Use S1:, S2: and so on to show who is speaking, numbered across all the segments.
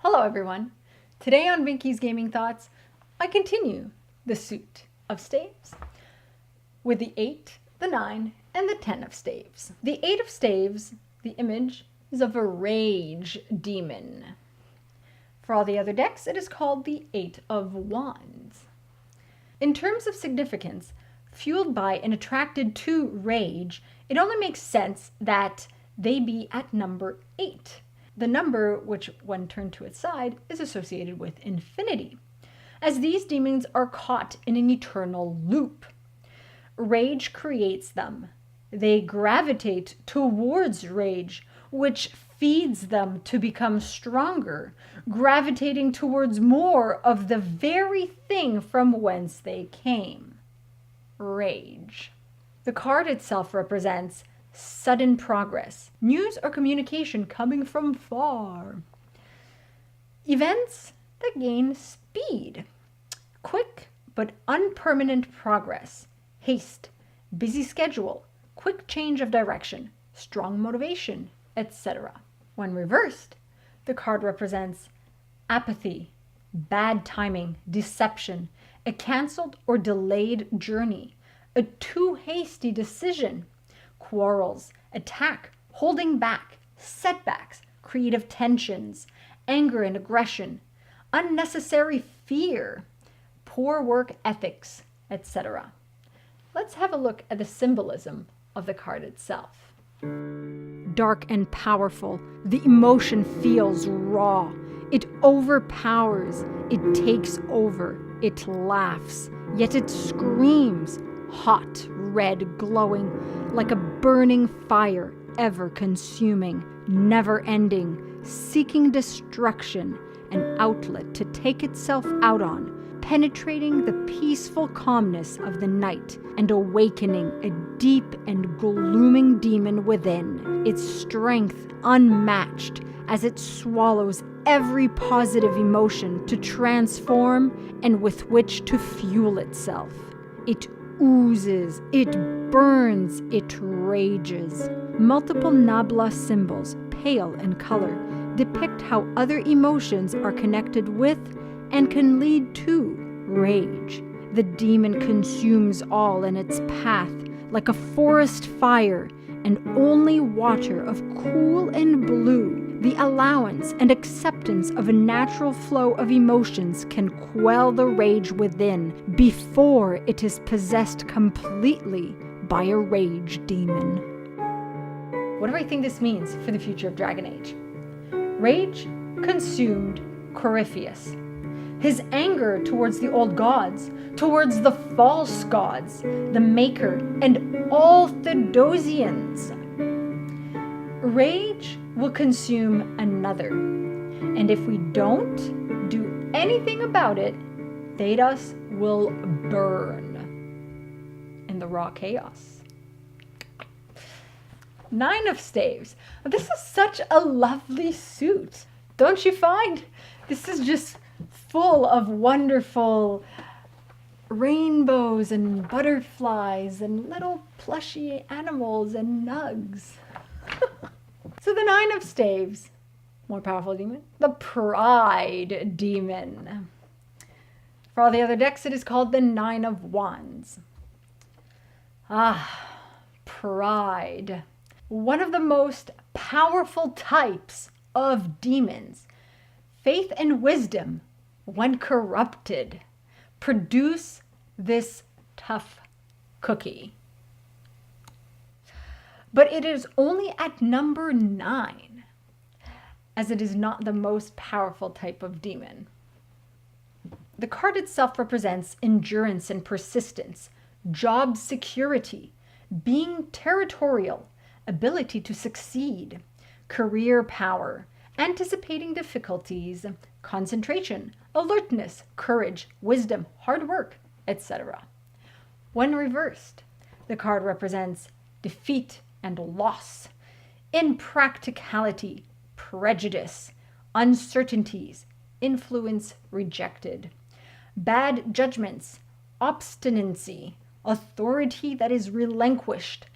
S1: Hello everyone. Today on Binky's Gaming Thoughts, I continue the suit of staves with the 8, the 9, and the 10 of staves. The 8 of staves, the image, is of a rage demon. For all the other decks, it is called the 8 of wands. In terms of significance, fueled by and attracted to rage, it only makes sense that they be at number 8. The number, which when turned to its side, is associated with infinity, as these demons are caught in an eternal loop. Rage creates them. They gravitate towards rage, which feeds them to become stronger, gravitating towards more of the very thing from whence they came. Rage. The card itself represents sudden progress, news or communication coming from far. Events that gain speed, quick but unpermanent progress, haste, busy schedule, quick change of direction, strong motivation, etc. When reversed, the card represents apathy, bad timing, deception, a canceled or delayed journey, a too hasty decision, quarrels, attack, holding back, setbacks, creative tensions, anger and aggression, unnecessary fear, poor work ethics, etc. Let's have a look at the symbolism of the card itself. Dark and powerful, the emotion feels raw. It overpowers, it takes over, it laughs, yet it screams, hot, red, glowing, like a burning fire, ever consuming, never ending, seeking destruction, an outlet to take itself out on, penetrating the peaceful calmness of the night and awakening a deep and glooming demon within, its strength unmatched as it swallows every positive emotion to transform and with which to fuel itself. It oozes, it burns, it rages. Multiple Nabla symbols, pale in color, depict how other emotions are connected with and can lead to rage. The demon consumes all in its path like a forest fire, and only water of cool and blue, the allowance and acceptance of a natural flow of emotions, can quell the rage within before it is possessed completely by a rage demon. What do I think this means for the future of Dragon Age? Rage consumed Corypheus. His anger towards the old gods, towards the false gods, the Maker, and all Thedosians. Rage will consume another, and if we don't do anything about it, Thedas will burn in the raw chaos. 9 of Staves. This is such a lovely suit, don't you find? This is just full of wonderful rainbows and butterflies and little plushy animals and nugs. So the 9 of Staves, more powerful demon, the Pride demon. For all the other decks, it is called the 9 of Wands. Pride. One of the most powerful types of demons. Faith and wisdom, when corrupted, produce this tough cookie. But it is only at number 9, as it is not the most powerful type of demon. The card itself represents endurance and persistence, job security, being territorial, ability to succeed, career power, anticipating difficulties, concentration, alertness, courage, wisdom, hard work, etc. When reversed, the card represents defeat and loss, impracticality, prejudice, uncertainties, influence rejected, bad judgments, obstinacy, authority that is relinquished,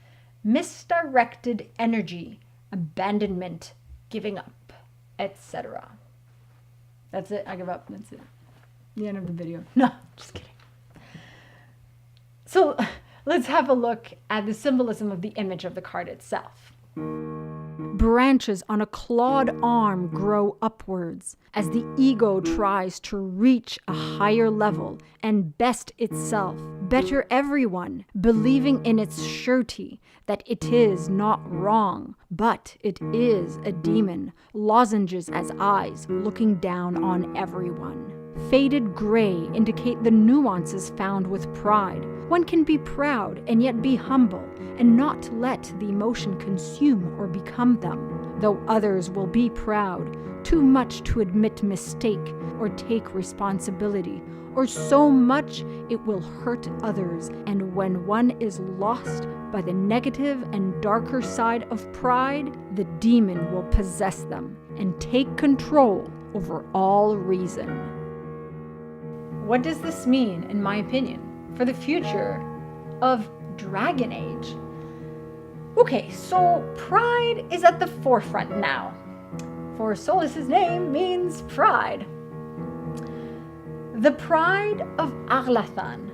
S1: misdirected energy, abandonment, giving up, etc. That's it. I give up. That's it. The end of the video. No, just kidding. So let's have a look at the symbolism of the image of the card itself. Branches on a clawed arm grow upwards as the ego tries to reach a higher level and best itself, better everyone, believing in its surety that it is not wrong, but it is a demon, lozenges as eyes looking down on everyone. Faded gray indicate the nuances found with pride. One can be proud and yet be humble, and not let the emotion consume or become them. Though others will be proud, too much to admit mistake or take responsibility, or so much it will hurt others, and when one is lost by the negative and darker side of pride, the demon will possess them and take control over all reason. What does this mean, in my opinion, for the future of Dragon Age? Okay, so pride is at the forefront now, for Solas's name means pride. The pride of Arlathan,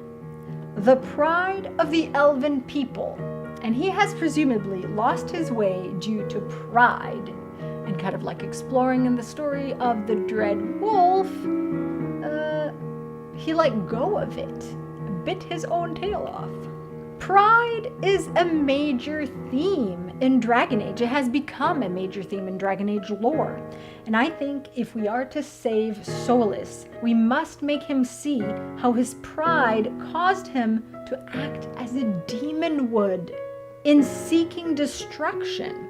S1: the pride of the elven people, and he has presumably lost his way due to pride, and kind of like exploring in the story of the Dread Wolf, he let go of it, bit his own tail off. Pride is a major theme in Dragon Age. It has become a major theme in Dragon Age lore. And I think if we are to save Solas, we must make him see how his pride caused him to act as a demon would in seeking destruction.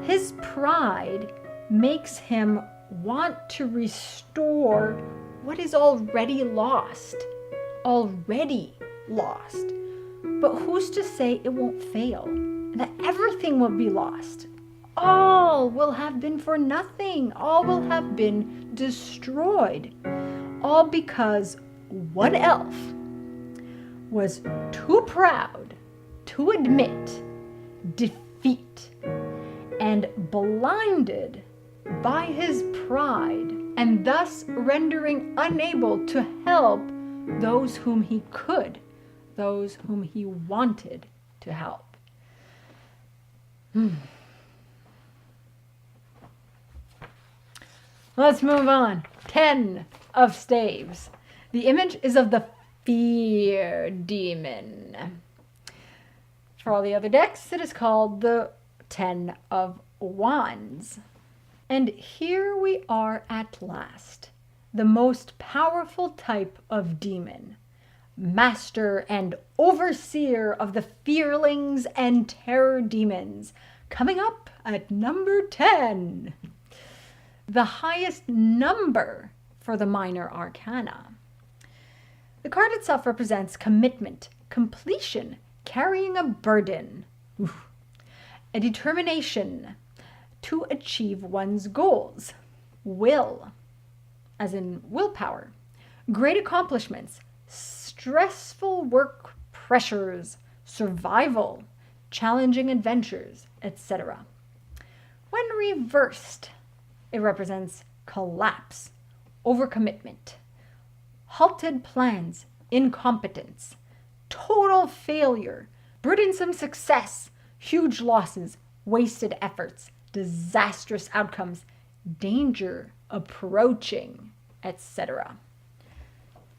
S1: His pride makes him want to restore what is already lost. Already lost. But who's to say it won't fail? That everything will be lost. All will have been for nothing. All will have been destroyed. All because one elf was too proud to admit defeat and blinded by his pride, and thus rendering unable to help those whom he could, those whom he wanted to help. Let's move on. 10 of Staves. The image is of the Fear Demon. For all the other decks, it is called the 10 of Wands. And here we are at last, the most powerful type of demon, master and overseer of the fearlings and terror demons, coming up at number 10. The highest number for the Minor Arcana. The card itself represents commitment, completion, carrying a burden, a determination to achieve one's goals, will, as in willpower, great accomplishments, stressful work pressures, survival, challenging adventures, etc. When reversed, it represents collapse, overcommitment, halted plans, incompetence, total failure, burdensome success, huge losses, wasted efforts, disastrous outcomes, danger approaching, etc.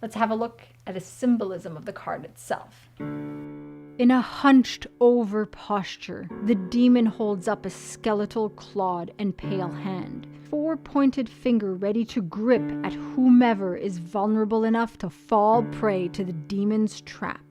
S1: Let's have a look at a symbolism of the card itself. In a hunched over posture, the demon holds up a skeletal, clawed, and pale hand, four-pointed finger ready to grip at whomever is vulnerable enough to fall prey to the demon's trap.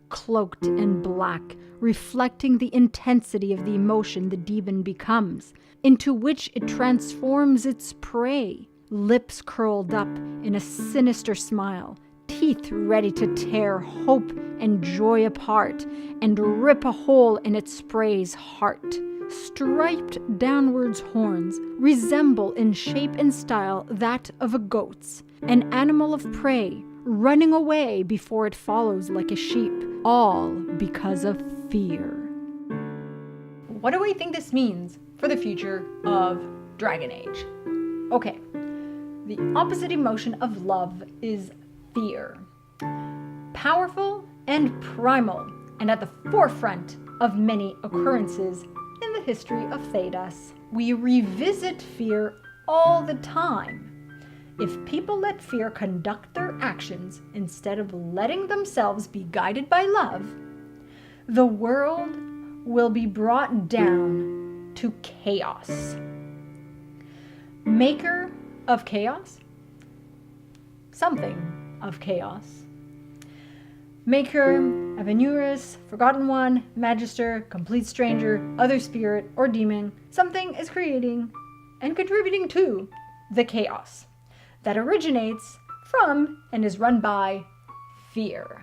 S1: Cloaked in black, reflecting the intensity of the emotion the demon becomes, into which it transforms its prey, lips curled up in a sinister smile, teeth ready to tear hope and joy apart and rip a hole in its prey's heart. Striped downwards horns resemble in shape and style that of a goat's, an animal of prey, running away before it follows like a sheep, all because of fear. What do we think this means for the future of Dragon Age? Okay, The opposite emotion of love is fear. Powerful and primal, and at the forefront of many occurrences in the history of Thedas. We revisit fear all the time. If people let fear conduct their actions instead of letting themselves be guided by love, the world will be brought down to chaos. Maker of chaos? Something of chaos. Maker of an Urus, Forgotten One, Magister, Complete Stranger, Other Spirit, or Demon, something is creating and contributing to the chaos that originates from and is run by fear.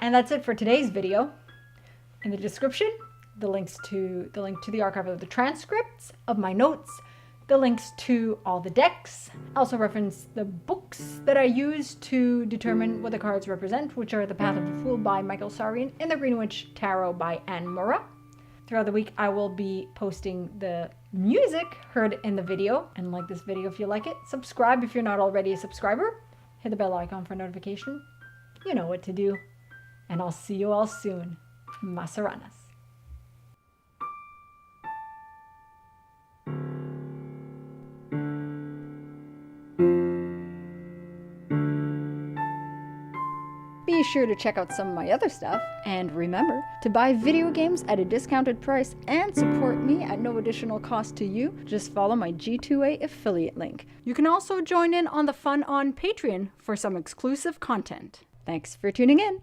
S1: And that's it for today's video. In the description, the link to the archive of the transcripts of my notes, the links to all the decks. I also reference the books that I use to determine what the cards represent, which are The Path of the Fool by Michael Sarian and The Greenwich Tarot by Anne Mora. Throughout the week, I will be posting the music heard in the video. And like this video if you like it. Subscribe if you're not already a subscriber. Hit the bell icon for notification. You know what to do. And I'll see you all soon. Masaranas. Be sure to check out some of my other stuff, and remember to buy video games at a discounted price and support me at no additional cost to you. Just follow my G2A affiliate link. You can also join in on the fun on Patreon for some exclusive content. Thanks for tuning in.